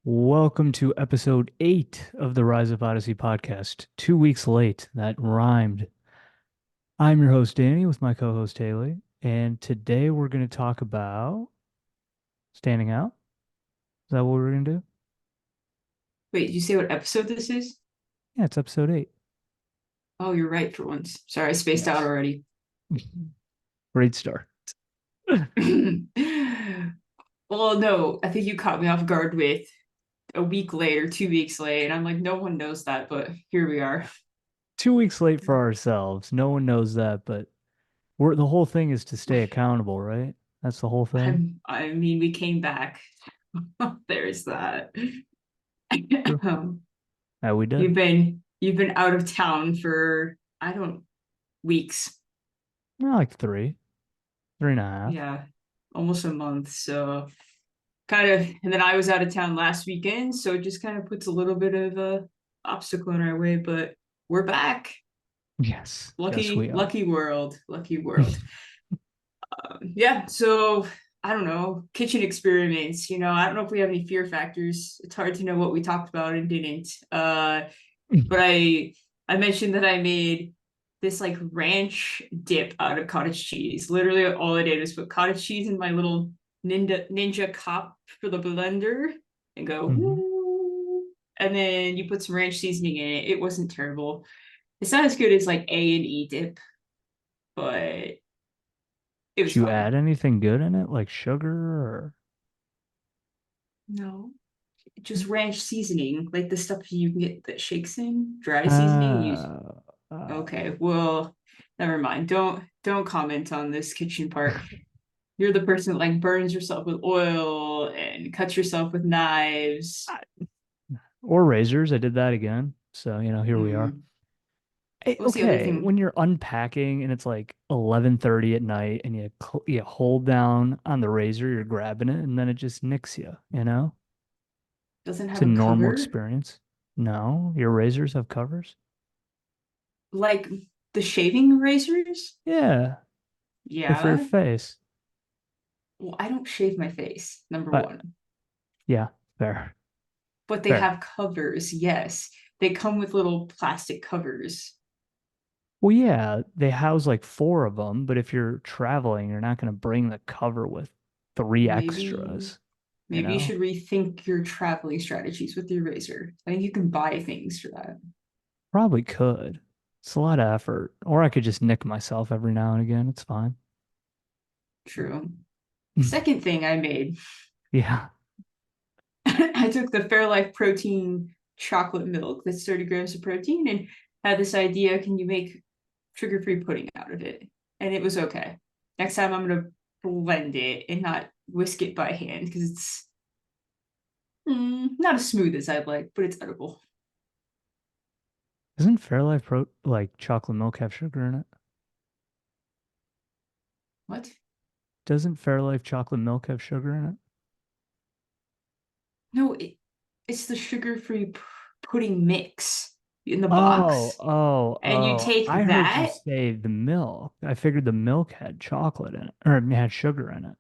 Welcome to episode 8 of the Rise of Odyssey podcast. 2 weeks late. That rhymed. I'm your host, Danny, with my co host, Haley. And today we're going to talk about standing out. Is that what we're going to do? Wait, did you say what episode this is? Yeah, it's episode 8. Oh, you're right for once. Sorry, I spaced out Yes. already. Great start. Well, no, I think you caught me off guard with a week late or 2 weeks late. And I'm like, no one knows that, but here we are. 2 weeks late for ourselves. No one knows that, but the whole thing is to stay accountable, right? That's the whole thing. I mean, we came back. There's that. True. Um, Yeah, we did. you've been out of town for I don't weeks. Like three, 3.5. Yeah, almost a month. So kind of, and then I was out of town last weekend, so it just kind of puts a little bit of a obstacle in our way, but we're back. Yes. Yes, Lucky, we are. lucky world, lucky world. Yeah, so I don't know, kitchen experiments, I don't know if we have any fear factors. It's hard to know what we talked about and didn't. But I mentioned that I made this like ranch dip out of cottage cheese. Literally all I did was put cottage cheese in my little ninja cup for the blender and go Mhm. whoo. And then you put some ranch seasoning in it. It wasn't terrible. It's not as good as like A&E dip, but it was Did you fine. add anything good in it, like sugar or? No, just ranch seasoning, like the stuff you can get that shakes in dry seasoning. You Uh, uh, okay? Well, never mind. Don't comment on this kitchen part. You're the person that like burns yourself with oil and cuts yourself with knives. or razors. I did that again. So, here we are. Mm. Hey, What was the other okay, when thing? you're unpacking and it's like 11:30 at night and you hold down on the razor, you're grabbing it and then it just nicks you, you know? Doesn't It's have a a normal cover experience. No, your razors have covers? like the shaving razors. Yeah, they're for your Yeah. face. Well, I don't shave my face, number But one, yeah, fair. but they Fair. have covers. Yes, they come with little plastic covers. Well, yeah, they house like four of them, but if you're traveling, you're not going to bring the cover with three Maybe extras, you maybe you know? should rethink your traveling strategies with your razor. I think you can buy things for that. Probably could. It's a lot of effort. Or I could just nick myself every now and again. It's fine. True. Second thing I made, Yeah. I took the Fairlife protein chocolate milk that's 30 grams of protein and had this idea, can you make sugar-free pudding out of it? And it was okay. Next time I'm gonna blend it and not whisk it by hand because it's not as smooth as I'd like, but it's edible. Doesn't Fairlife Pro like chocolate milk have sugar in it? What? Doesn't Fairlife chocolate milk have sugar in it? No, it's the sugar-free pudding mix in the Oh, box. oh, And you oh. take I heard you that. say the milk. I figured the milk had chocolate in it or it had sugar in it.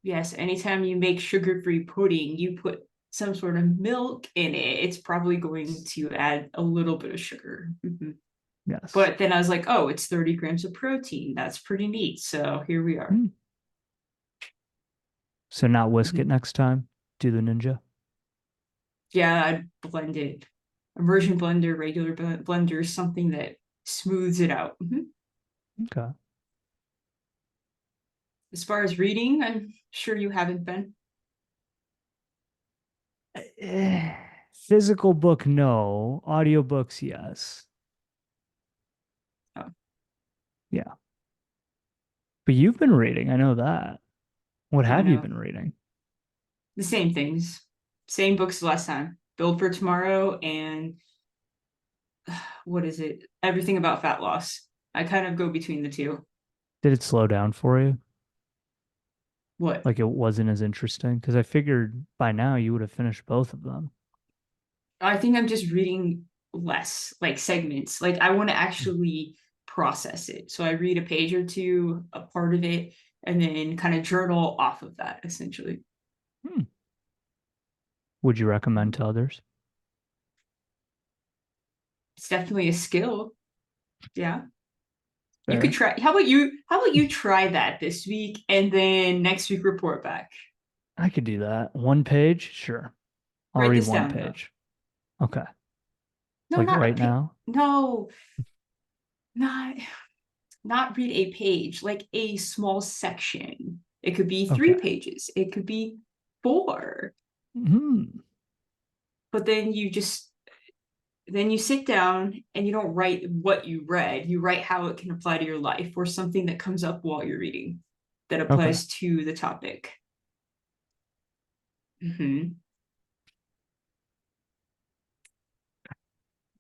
Yes, anytime you make sugar-free pudding, you put some sort of milk in it, it's probably going to add a little bit of sugar. Mhm. Yes. But then I was like, oh, it's 30 grams of protein. That's pretty neat. So here we are. Hmm. So not whisk it Mhm. next time. Do the ninja. Yeah, I'd blend it. Immersion blender, regular blender, something that smooths it out. Mhm. Okay. As far as reading, I'm sure you haven't been. Eh, Physical book, no. Audiobooks, yes. Oh, Yeah. But you've been reading, I know that. What yeah, I have you know. been reading? The same things, same books last time. Build for Tomorrow and what is it? Everything about fat loss. I kind of go between the two. Did it slow down for you? What? Like it wasn't as interesting? Because I figured by now you would have finished both of them. I think I'm just reading less, like segments. Like I want to actually process it. So I read a page or two, a part of it, and then kind of journal off of that, essentially. Hmm. would you recommend to others? It's definitely a skill. Yeah. You could Fair. try. How about you try that this week and then next week report back? I could do that. One page? Sure. I'll Write read this one down though. page. Okay. No, Like not a right page. now? No, not not read a page, like a small section. It could be Okay. 3 pages. It could be four. Hmm. But then you sit down and you don't write what you read. You write how it can apply to your life or something that comes up while you're reading that Okay. applies to the topic. Hmm.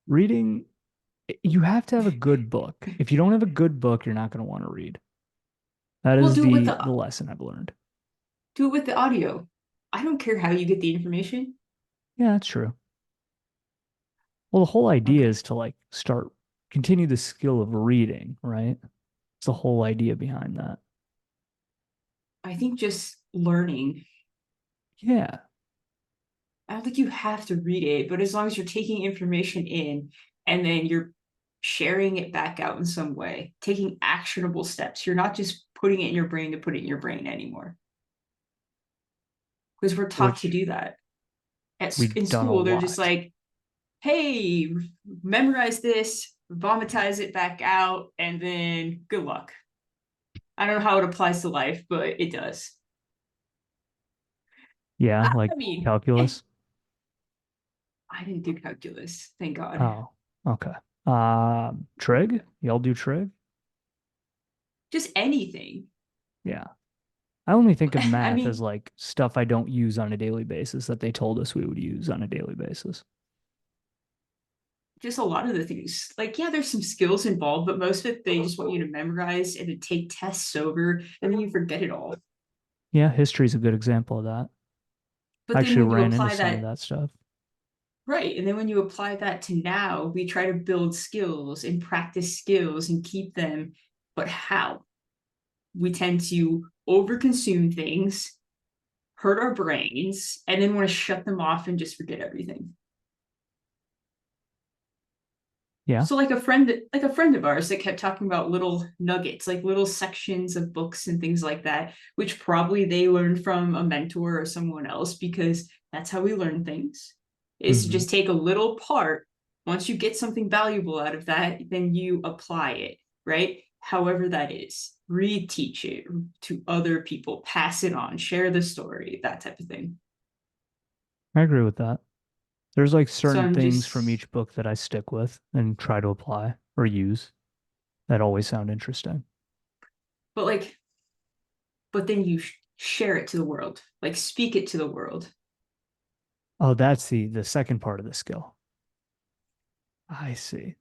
Reading, you have to have a good book. If you don't have a good book, you're not going to want to read. That Well, is the lesson I've learned. do it with the audio. I don't care how you get the information. Yeah, that's true. Well, the whole idea Okay. is to like continue the skill of reading, right? It's the whole idea behind that. I think just learning. Yeah. I don't think you have to read it, but as long as you're taking information in and then you're sharing it back out in some way, taking actionable steps, you're not just putting it in your brain to put it in your brain anymore. Because we're taught to Which do that. we've In done a school, they're just lot. like, hey, memorize this, vomitize it back out, and then good luck. I don't know how it applies to life, but it does. Yeah, like I mean, calculus. I didn't do calculus, thank God. Oh, okay. Trig? Y'all do trig? Just anything. Yeah. I only think of I math as mean, like stuff I don't use on a daily basis that they told us we would use on a daily basis. just a lot of the things. Like, yeah, there's some skills involved, but most of it they just want you to memorize and to take tests over, and then you forget it all. Yeah, history is a good example of that. I But then actually when you ran into apply some of that, that stuff. right, and then when you apply that to now, we try to build skills and practice skills and keep them. But how? We tend to overconsume things, hurt our brains, and then want to shut them off and just forget everything. Yeah. So like a friend of ours that kept talking about little nuggets, like little sections of books and things like that, which probably they learned from a mentor or someone else because that's how we learn things, is to Hmm. just take a little part. Once you get something valuable out of that, then you apply it, right? However that is. Reteach it to other people, pass it on, share the story, that type of thing. I agree with that. There's like So certain I'm things from just each book that I stick with and try to apply or use that always sound interesting. but like but then you share it to the world, like speak it to the world. Oh, that's the second part of the skill. I see.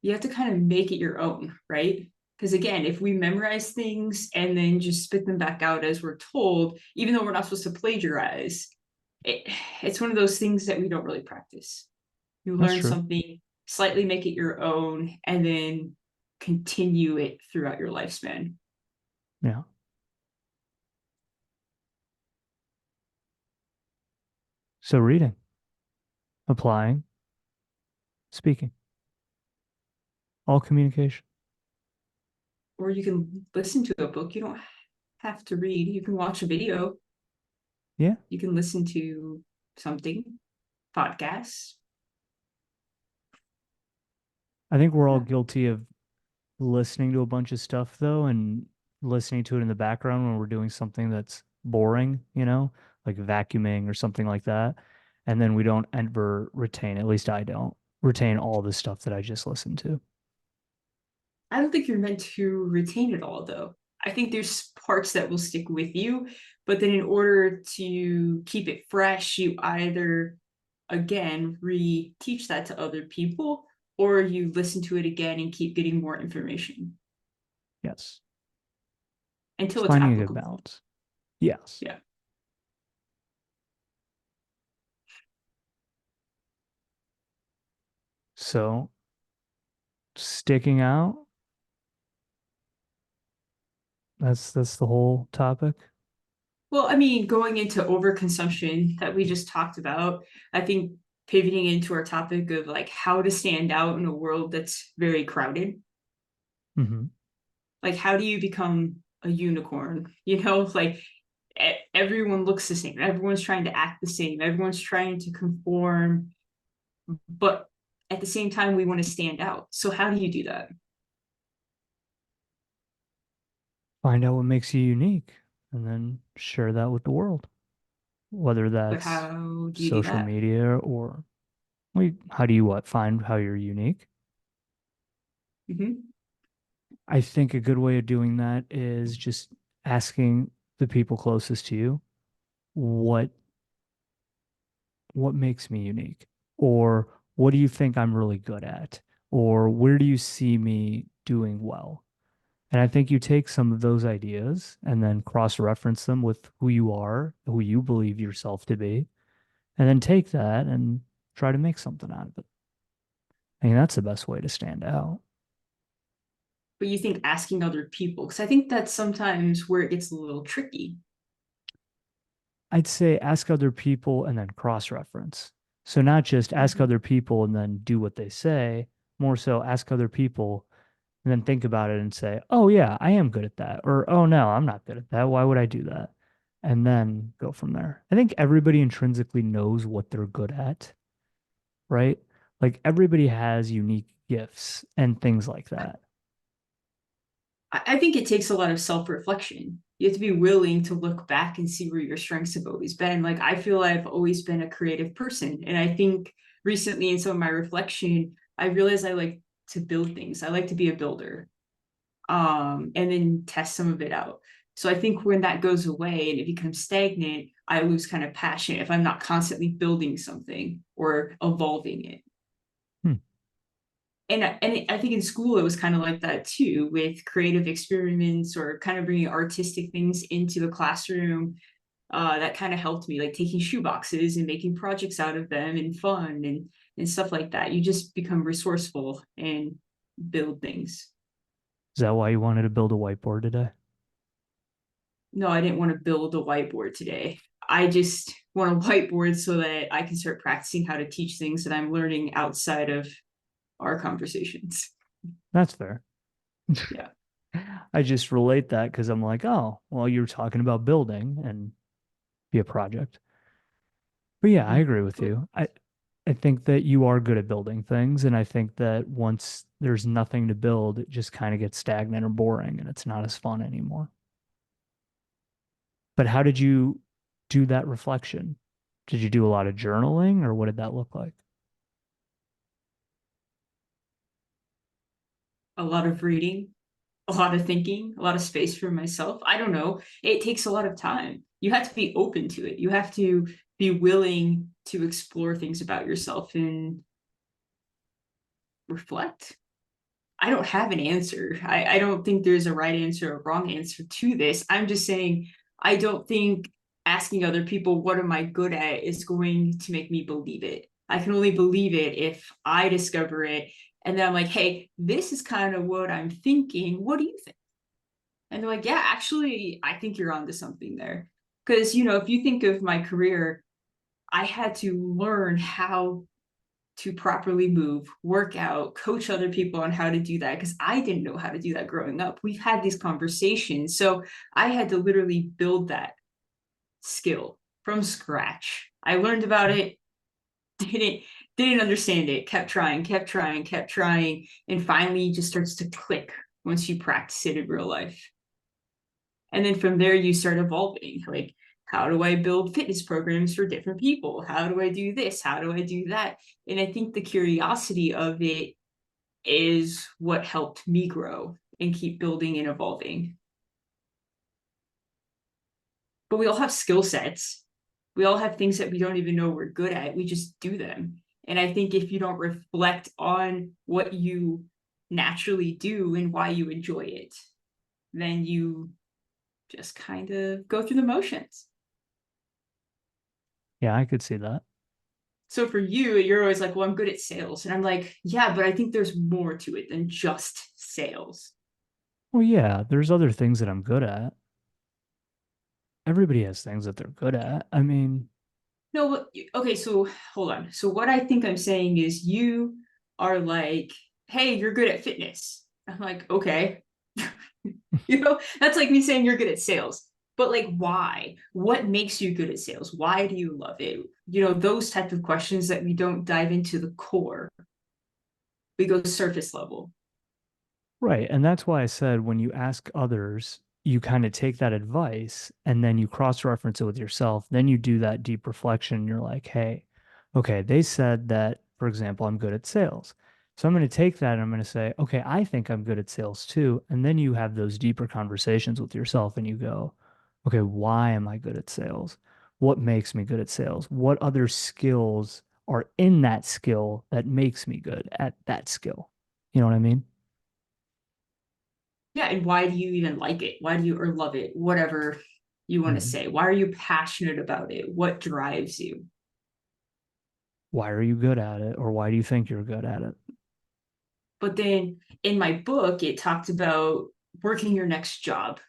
You have to kind of make it your own, right? Because again, if we memorize things and then just spit them back out as we're told, even though we're not supposed to plagiarize, it, it's one of those things that we don't really practice. You That's learn true. something, slightly make it your own, and then continue it throughout your lifespan. Yeah. So reading, applying, speaking, all communication. Or you can listen to a book. You don't have to read. You can watch a video. Yeah. You can listen to something, podcasts. I think we're all Yeah. guilty of listening to a bunch of stuff though and listening to it in the background when we're doing something that's boring, like vacuuming or something like that. And then we don't ever retain, at least I don't, retain all the stuff that I just listened to. I don't think you're meant to retain it all, though. I think there's parts that will stick with you, but then in order to keep it fresh, you either, again, re-teach that to other people, or you listen to it again and keep getting more information Yes. It's until it's finding a good applicable. balance. Yes. Yeah. So sticking out, that's the whole topic. Well, I mean, going into overconsumption that we just talked about, I think pivoting into our topic of like how to stand out in a world that's very crowded. Hmm. Like, how do you become a unicorn? You know, like everyone looks the same, everyone's trying to act the same, everyone's trying to conform, but at the same time, we want to stand out. So, how do you do that? Find out what makes you unique and then share that with the world, whether But that's how do you do social that? media or wait, how do you what? Find how you're unique. Mm-hmm. I think a good way of doing that is just asking the people closest to you what what makes me unique, or what do you think I'm really good at, or where do you see me doing well. And I think you take some of those ideas and then cross-reference them with who you are, who you believe yourself to be, and then take that and try to make something out of it. I mean, that's the best way to stand out. But you think asking other people, because I think that's sometimes where it gets a little tricky. I'd say ask other people and then cross-reference. So not just ask Mhm. other people and then do what they say, more so ask other people and then think about it and say, oh, yeah, I am good at that. Or, oh, no, I'm not good at that. Why would I do that? And then go from there. I think everybody intrinsically knows what they're good at, right? Like everybody has unique gifts and things like that. I think it takes a lot of self-reflection. You have to be willing to look back and see where your strengths have always been. Like I feel I've always been a creative person. And I think recently in some of my reflection, I realized I like to build things. I like to be a builder. And then test some of it out. So I think when that goes away and it becomes stagnant, I lose kind of passion if I'm not constantly building something or evolving it. Hmm. And I think in school it was kind of like that too, with creative experiments or kind of bringing artistic things into the classroom. That kind of helped me, like taking shoe boxes and making projects out of them and fun and stuff like that. You just become resourceful and build things. Is that why you wanted to build a whiteboard today? No, I didn't want to build a whiteboard today. I just want a whiteboard so that I can start practicing how to teach things that I'm learning outside of our conversations. That's fair. Yeah. I just relate that because I'm like, oh, well, you're talking about building and be a project. But yeah, I agree with you. I think that you are good at building things, and I think that once there's nothing to build, it just kind of gets stagnant or boring and it's not as fun anymore. But how did you do that reflection? Did you do a lot of journaling or what did that look like? A lot of reading, a lot of thinking, a lot of space for myself. I don't know. It takes a lot of time. You have to be open to it. You have to be willing to explore things about yourself and reflect. I don't have an answer. I don't think there's a right answer or wrong answer to this. I'm just saying I don't think asking other people what am I good at is going to make me believe it. I can only believe it if I discover it and then I'm like, hey, this is kind of what I'm thinking. What do you think? And they're like, yeah, actually, I think you're onto something there. Because, you know, if you think of my career, I had to learn how to properly move, work out, coach other people on how to do that because I didn't know how to do that growing up. We've had these conversations. So I had to literally build that skill from scratch. I learned about it, didn't didn't understand it, kept trying, kept trying, kept trying, and finally just starts to click once you practice it in real life. And then from there you start evolving. Like, how do I build fitness programs for different people? How do I do this? How do I do that? And I think the curiosity of it is what helped me grow and keep building and evolving. But we all have skill sets. We all have things that we don't even know we're good at. We just do them. And I think if you don't reflect on what you naturally do and why you enjoy it, then you just kind of go through the motions. Yeah, I could see that. So for you, you're always like, well, I'm good at sales. And I'm like, yeah, but I think there's more to it than just sales. Well, yeah, there's other things that I'm good at. Everybody has things that they're good at. I mean, No, okay, so hold on. So what I think I'm saying is you are like, hey, you're good at fitness. I'm like, okay. That's like me saying you're good at sales. But like why? What makes you good at sales? Why do you love it? Those type of questions that we don't dive into the core. We go surface level. right. And that's why I said when you ask others, you kind of take that advice and then you cross-reference it with yourself. Then you do that deep reflection. You're like, hey, okay, they said that, for example, I'm good at sales. So I'm going to take that and I'm going to say, okay, I think I'm good at sales too. And then you have those deeper conversations with yourself and you go, okay, why am I good at sales? What makes me good at sales? What other skills are in that skill that makes me good at that skill? You know what I mean? Yeah, and why do you even like it? Why do you or love it? Whatever you want to Mhm. say. Why are you passionate about it? What drives you? Why are you good at it? Or why do you think you're good at it? But then in my book, it talked about working your next job.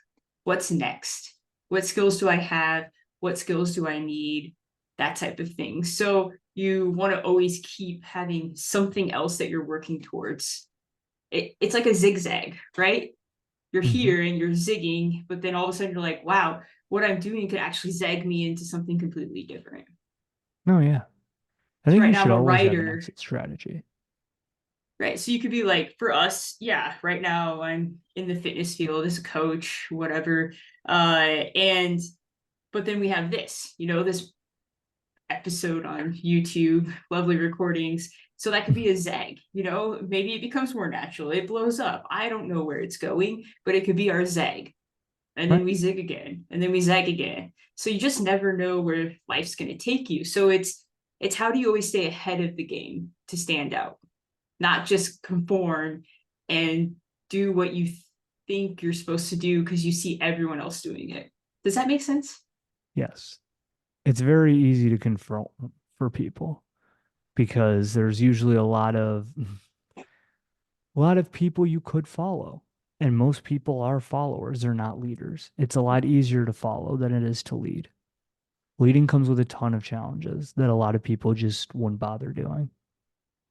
What's next? What skills do I have? What skills do I need? That type of thing. So you want to always keep having something else that you're working towards. It's like a zigzag, right? You're Hmm. here and you're zigging, but then all of a sudden you're like, wow, what I'm doing could actually zag me into something completely different. No, yeah. I So think right you now should I'm a always have an writer, exit strategy. right? So you could be like, for us, yeah, right now I'm in the fitness field as a coach, whatever. And but then we have this episode on YouTube, lovely recordings. So that could be a zag, maybe it becomes more natural. It blows up. I don't know where it's going, but it could be our zag. And then Right. we zig again, and then we zag again. So you just never know where life's going to take you. So it's how do you always stay ahead of the game to stand out, not just conform and do what you think you're supposed to do because you see everyone else doing it. Does that make sense? Yes. It's very easy to confront for people because there's usually a lot of people you could follow. And most people are followers, they're not leaders. It's a lot easier to follow than it is to lead. Leading comes with a ton of challenges that a lot of people just wouldn't bother doing.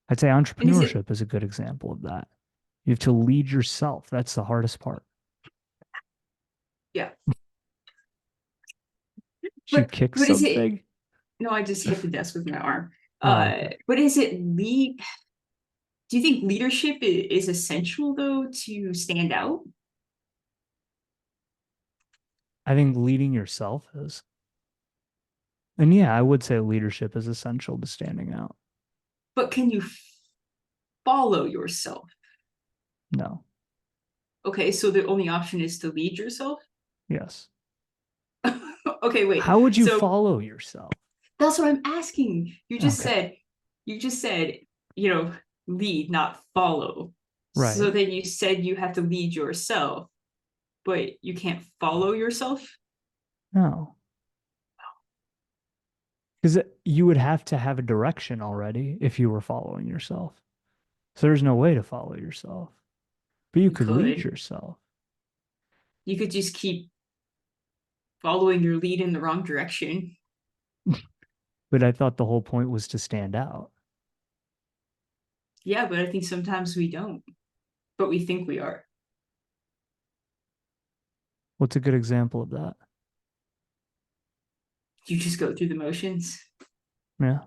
I'd say And is it entrepreneurship is a good example of that. You have to lead yourself. That's the hardest part. yeah, She but kicked but is it something. no, I just hit the desk with my arm. Oh, okay. But is it lead do you think leadership is essential though to stand out? I think leading yourself is. And yeah, I would say leadership is essential to standing out. But can you follow yourself? No. Okay, so the only option is to lead yourself. Yes. Okay, wait. How would you So follow yourself? that's what I'm asking. You just Okay. said, you just said, you know, lead, not follow. So Right. then you said you have to lead yourself, but you can't follow yourself. No. Because you would have to have a direction already if you were following yourself. So there's no way to follow yourself. But you You could lead could. yourself. You could just keep following your lead in the wrong direction. But I thought the whole point was to stand out. Yeah, but I think sometimes we don't, but we think we are. What's a good example of that? You just go through the motions. Yeah.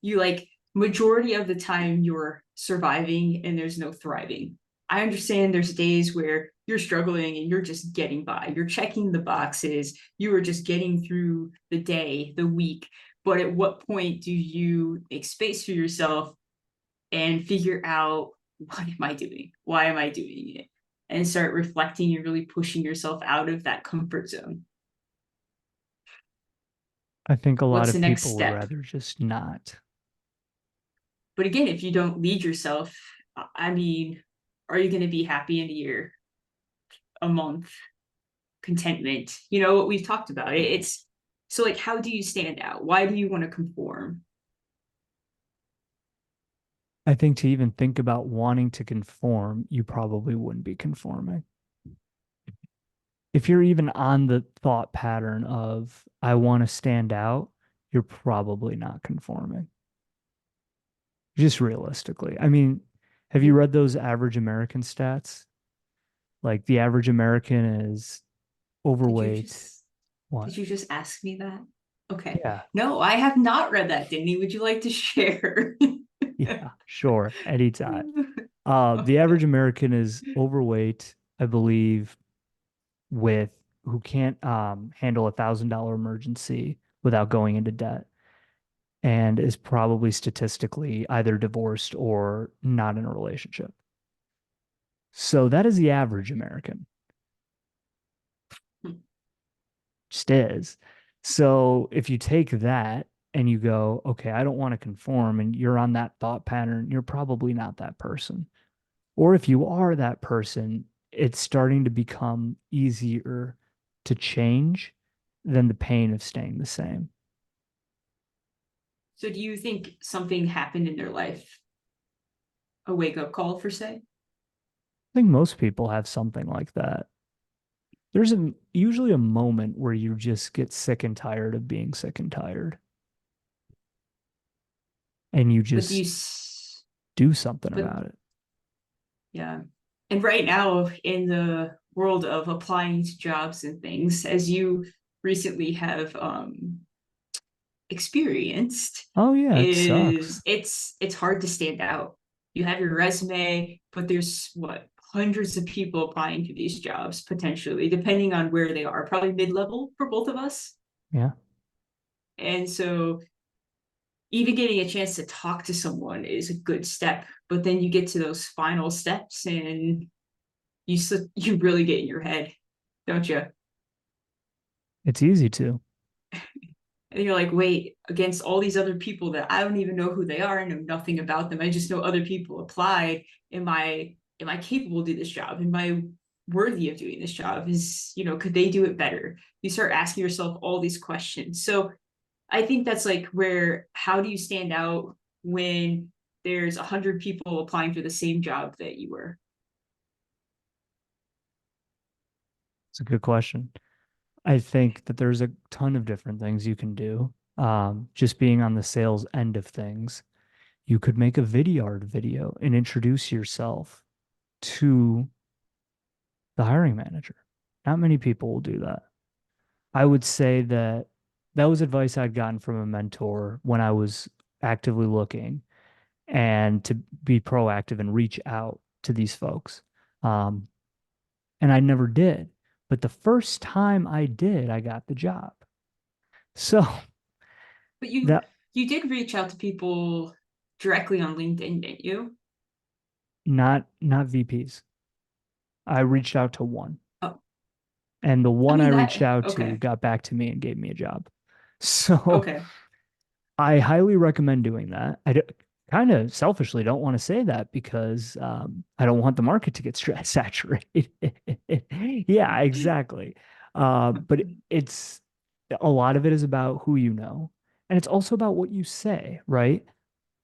You like majority of the time you're surviving and there's no thriving. I understand there's days where you're struggling and you're just getting by. You're checking the boxes. You are just getting through the day, the week. But at what point do you make space for yourself and figure out what am I doing? Why am I doing it? And start reflecting and really pushing yourself out of that comfort zone. I think a lot What's the of next people would step? rather just not. But again, if you don't lead yourself, I mean, are you going to be happy in a year, a month, contentment? You know what we've talked about. It's so like, how do you stand out? Why do you want to conform? I think to even think about wanting to conform, you probably wouldn't be conforming. if you're even on the thought pattern of I want to stand out, you're probably not conforming. Just realistically. I mean, have you read those average American stats? Like the average American is Did you overweight. just What? did you just ask me that? Okay. Yeah. No, I have not read that, Disney. Would you like to share? Yeah, sure. Anytime. The Okay. average American is overweight, I believe, with who can't handle $1,000 emergency without going into debt, and is probably statistically either divorced or not in a relationship. So that is the average American, just is. So if you take that and you go, okay, I don't want to conform, and you're on that thought pattern, you're probably not that person. Or if you are that person, it's starting to become easier to change than the pain of staying the same. So do you think something happened in their life? A wake-up call, for say? I think most people have something like that. Usually a moment where you just get sick and tired of being sick and tired, and you But do you just do something but about it. yeah. And right now in the world of applying to jobs and things, as you recently have experienced, Oh yeah, it is sucks. it's hard to stand out. You have your resume, but there's what, hundreds of people applying to these jobs potentially, depending on where they are, probably mid-level for both of us. Yeah. And so even getting a chance to talk to someone is a good step, but then you get to those final steps and you really get in your head, don't you? It's easy to. And you're like, wait, against all these other people that I don't even know who they are, I know nothing about them, I just know other people applied. Am I capable to do this job? Am I worthy of doing this job? Could they do it better? You start asking yourself all these questions. So I think that's like where, how do you stand out when there's 100 people applying for the same job that you were? It's a good question. I think that there's a ton of different things you can do. Just being on the sales end of things, you could make a Vidyard video and introduce yourself to the hiring manager. Not many people will do that. I would say that that was advice I'd gotten from a mentor when I was actively looking, and to be proactive and reach out to these folks. Um, and I never did. But the first time I did, I got the job. So But you that you did reach out to people directly on LinkedIn, didn't you? not VPs. I reached out to one, Oh, and the I one I mean reached that out to okay. got back to me and gave me a job. So Okay. I highly recommend doing that. Kind of selfishly don't want to say that because I don't want the market to get saturated. Yeah, exactly. But it's a lot of it is about who you know, and it's also about what you say, right?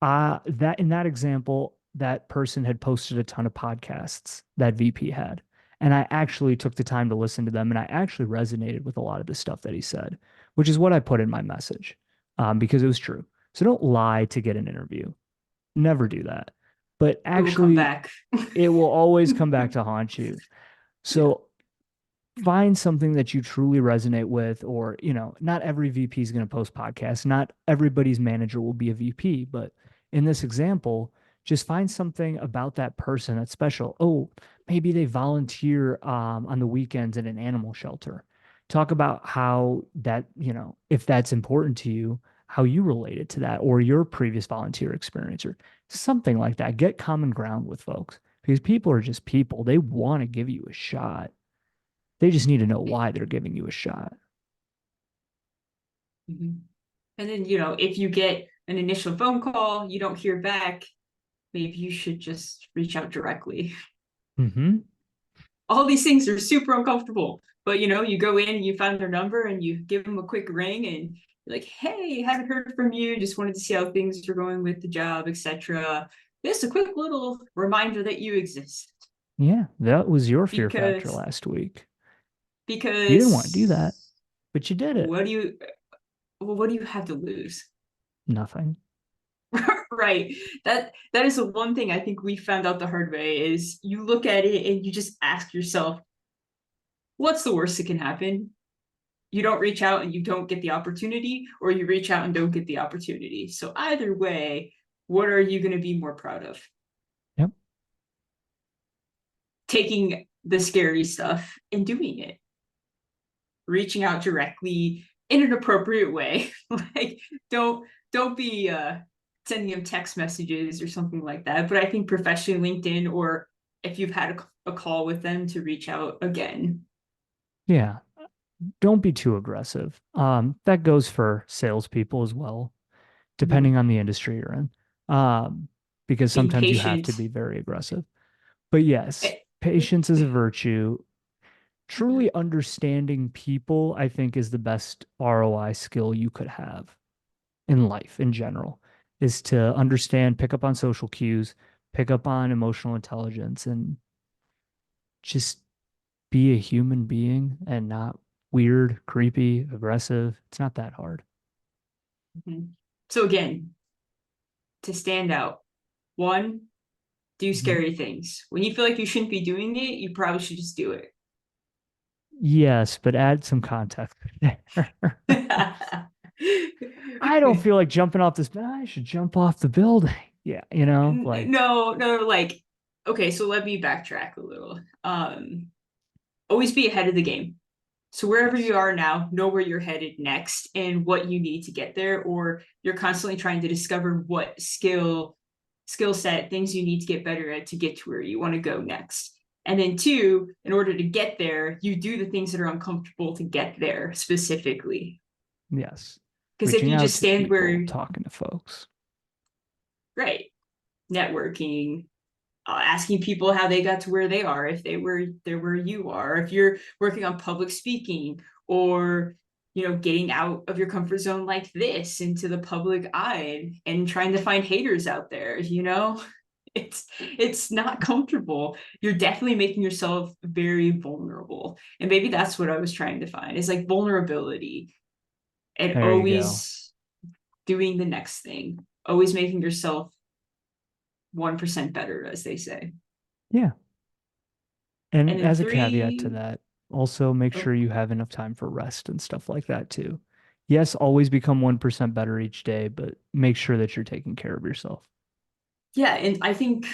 That in that example, that person had posted a ton of podcasts that VP had. And I actually took the time to listen to them, and I actually resonated with a lot of the stuff that he said, which is what I put in my message, because it was true. So don't lie to get an interview. Never do that. But It will come actually, back. it will always come back to haunt you. Yeah. So find something that you truly resonate with, or, not every VP is going to post podcasts. Not everybody's manager will be a VP, but in this example, just find something about that person that's special. Oh, maybe they volunteer on the weekends at an animal shelter. Talk about how that, if that's important to you, how you related to that, or your previous volunteer experience, or something like that. Get common ground with folks, because people are just people. They want to give you a shot. They just need to know why they're giving you a shot. Mhm. And then, if you get an initial phone call, you don't hear back, maybe you should just reach out directly. Hmm. All these things are super uncomfortable, but you go in and you find their number and you give them a quick ring and you're like, hey, haven't heard from you, just wanted to see how things are going with the job, etc. Just a quick little reminder that you exist. Yeah, that was your fear factor because last week. You didn't want to do that, because but you did it. what do you what do you have to lose? Nothing. Right. That is the one thing I think we found out the hard way is you look at it and you just ask yourself, what's the worst that can happen? You don't reach out and you don't get the opportunity, or you reach out and don't get the opportunity. So either way, what are you going to be more proud of? Yep. Taking the scary stuff and doing it, reaching out directly in an appropriate way. Like don't be sending them text messages or something like that. But I think professionally LinkedIn, or if you've had a call with them, to reach out again. Yeah. Don't be too aggressive. That goes for salespeople as well, Mhm. depending on the industry you're in. Because Being sometimes you have patient. to be very aggressive. But yes, Eh, patience is a virtue. mhm. Truly understanding people, I think, is the best ROI skill you could have in life in general, is to understand, pick up on social cues, pick up on emotional intelligence, and just be a human being and not weird, creepy, aggressive. It's not that hard. Mhm. So again, to stand out, one, do Mhm. scary things. When you feel like you shouldn't be doing it, you probably should just do it. Yes, but add some context there. I don't feel like jumping off this. I should jump off the building. Yeah, like, No, no, like, okay, so let me backtrack a little. Always be ahead of the game. So wherever yes. you are now, know where you're headed next and what you need to get there, or you're constantly trying to discover what skill set, things you need to get better at to get to where you want to go next. And then two, in order to get there, you do the things that are uncomfortable to get there specifically. Yes. Because if Reaching you out just to stand people, where, talking to folks. right, networking, asking people how they got to where they are, if they were there where you are, if you're working on public speaking, or getting out of your comfort zone like this into the public eye and trying to find haters out there. It's not comfortable. You're definitely making yourself very vulnerable, and maybe that's what I was trying to find, is like vulnerability, and There you go. always doing the next thing, always making yourself 1% better, as they say. Yeah. And And then as a caveat to three, that, also make oh, sure you have enough time for rest and stuff like that too. Yes, always become 1% better each day, but make sure that you're taking care of yourself. yeah, and I think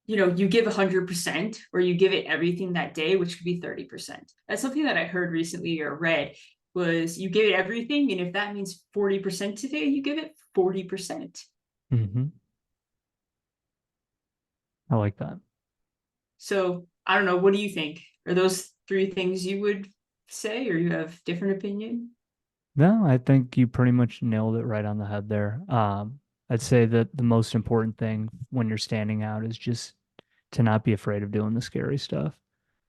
you give 100%, or you give it everything that day, which could be 30%. That's something that I heard recently or read, was you give it everything, and if that means 40% today, you give it 40%. Hmm. I like that. So I don't know, what do you think? Are those three things you would say, or you have different opinion? No, I think you pretty much nailed it right on the head there. I'd say that the most important thing when you're standing out is just to not be afraid of doing the scary stuff,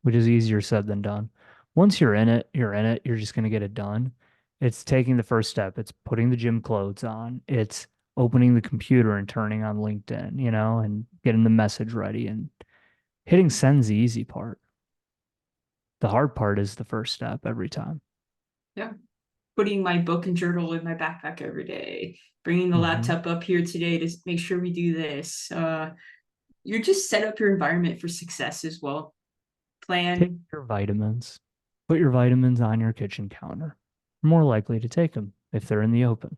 which is easier said than done. Once you're in it, you're in it. You're just going to get it done. It's taking the first step. It's putting the gym clothes on. It's opening the computer and turning on LinkedIn, and getting the message ready and hitting send's the easy part. The hard part is the first step every time. Yeah. Putting my book and journal in my backpack every day, bringing the Hmm. laptop up here today to make sure we do this. You just set up your environment for success as well. Take Plan. your vitamins. Put your vitamins on your kitchen counter. You're more likely to take them if they're in the open.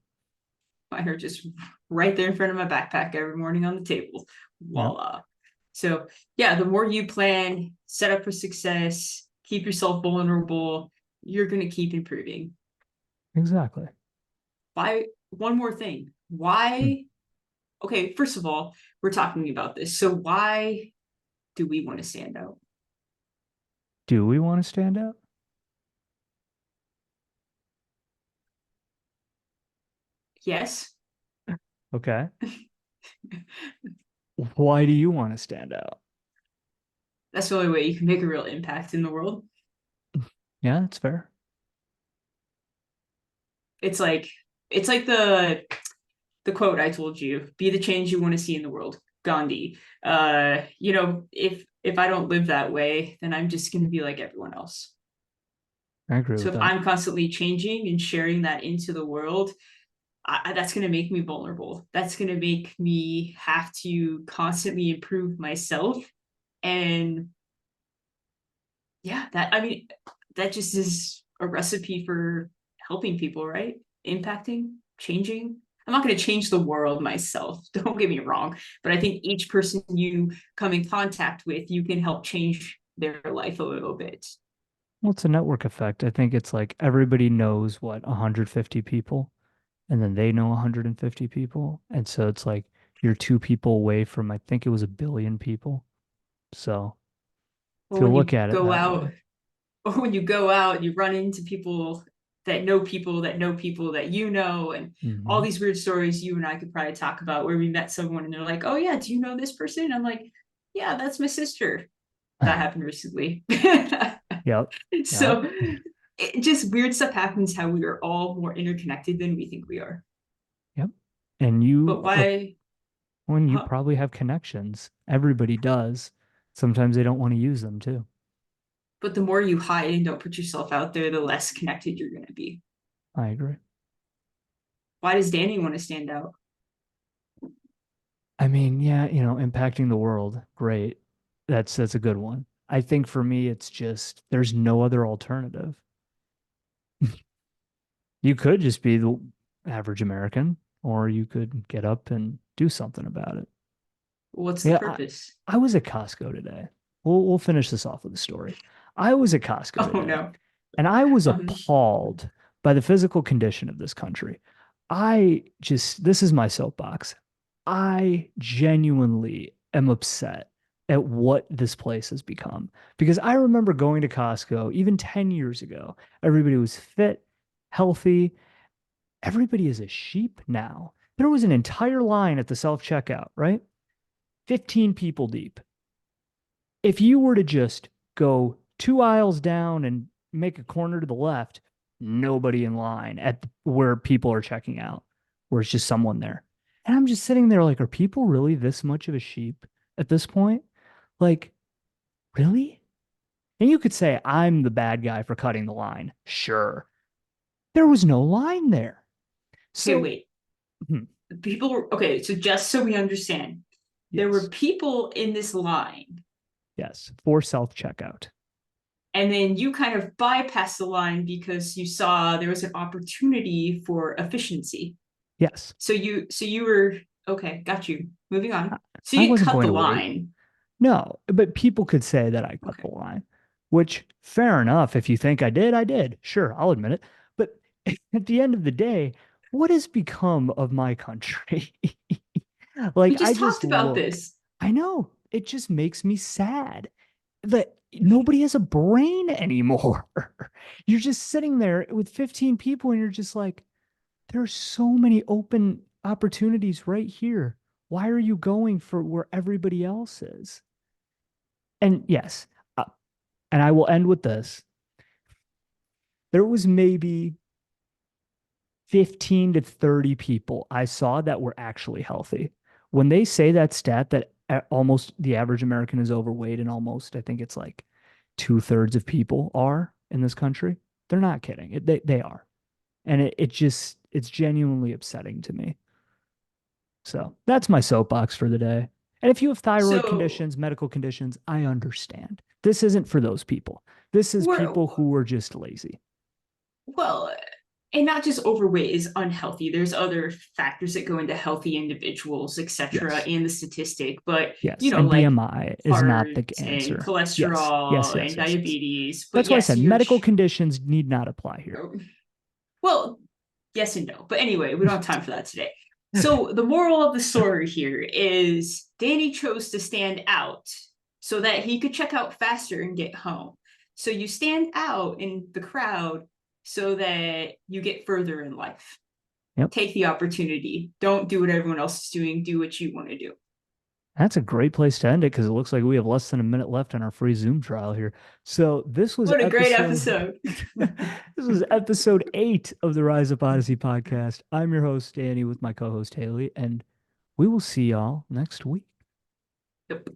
Mine are just right there in front of my backpack every morning on the table. Yep, Voila. So yeah, the more you plan, set up for success, keep yourself vulnerable, you're gonna keep improving. exactly. Why? One more thing. Hmm. Why? Okay, first of all, we're talking about this. So why do we want to stand out? Do we want to stand out? Yes. Okay. Why do you want to stand out? That's the only way you can make a real impact in the world. Yeah, that's fair. It's like the quote I told you, be the change you want to see in the world. Gandhi. If if I don't live that way, then I'm just going to be like everyone else. I agree So with if that. I'm constantly changing and sharing that into the world, that's going to make me vulnerable. That's going to make me have to constantly improve myself. And yeah, that just is a recipe for helping people, right? Impacting, changing. I'm not going to change the world myself. Don't get me wrong. But I think each person you come in contact with, you can help change their life a little bit. Well, it's a network effect. I think it's like everybody knows what 150 people, and then they know 150 people. And so it's like you're two people away from, I think it was a billion people. So if Well, you when look you at it go that out, way, or when you go out, you run into people that know people that you know, and all hmm these weird stories you and I could probably talk about where we met someone and they're like, "Oh yeah, do you know this person?" I'm like, "Yeah, that's my sister." That happened recently. Yep. Yep. So it just weird stuff happens how we are all more interconnected than we think we are. Yep. And you, But like, why? when you Huh? probably have connections, everybody does. Sometimes they don't want to use them too. But the more you hide and don't put yourself out there, the less connected you're going to be. I agree. Why does Danny want to stand out? I mean, yeah, impacting the world, great. That's a good one. I think for me, it's just there's no other alternative. You could just be the average American, or you could get up and do something about it. What's the Yeah, purpose? I was at Costco today. We'll finish this off with a story. I was at Costco Oh today, no. and I was Um, appalled by the physical condition of this country. This is my soapbox. I genuinely am upset at what this place has become because I remember going to Costco even 10 years ago. Everybody was fit, healthy. Everybody is a sheep now. There was an entire line at the self-checkout, right? 15 people deep. If you were to just go 2 aisles down and make a corner to the left, nobody in line at where people are checking out, where it's just someone there. And I'm just sitting there like, are people really this much of a sheep at this point? Like, really? And you could say I'm the bad guy for cutting the line. Sure. There was no line there. okay, So, wait. hmm, People were okay, so just so we understand, there were yes, people in this line, yes, for self checkout. and then you kind of bypassed the line because you saw there was an opportunity for efficiency. Yes. So you were okay, got you. Moving I on. So I you wasn't cut going the to wait. line. No, but people could say that I cut Okay. the line, which fair enough. If you think I did, I did. Sure, I'll admit it. But at the end of the day, what has become of my country? We Like, I just just talked about look, this. I know it just makes me sad that nobody has a brain anymore. You're just sitting there with 15 people and you're just like, there's so many open opportunities right here. Why are you going for where everybody else is? And yes, uh, and I will end with this. There was maybe 15 to 30 people I saw that were actually healthy. When they say that stat that almost the average American is overweight and almost, I think it's like 2/3 of people are in this country, they're not kidding. They are. And it's genuinely upsetting to me. So that's my soapbox for the day. And if you have thyroid So conditions, medical conditions, I understand. This isn't for those people. This is we're people who are just lazy. well, and not just overweight is unhealthy. There's other factors that go into healthy individuals, etc., Yes. in the statistic. But Yes. And like BMI is not heart the and answer. Yes. Yes. cholesterol Yes. and Yes. Yes. diabetes. But That's why I yes, said medical conditions need not apply here. well, yes and no. But anyway, we don't have time for that today. So the moral of the story here is Danny chose to stand out so that he could check out faster and get home. So you stand out in the crowd so that you get further in life. Yep. Take the opportunity. Don't do what everyone else is doing. Do what you want to do. That's a great place to end it because it looks like we have less than a minute left on our free Zoom trial here. So this was What a great episode episode. this was episode 8 of the Rise Up Odyssey podcast. I'm your host, Danny, with my co-host Haley, and we will see y'all next week. Yep.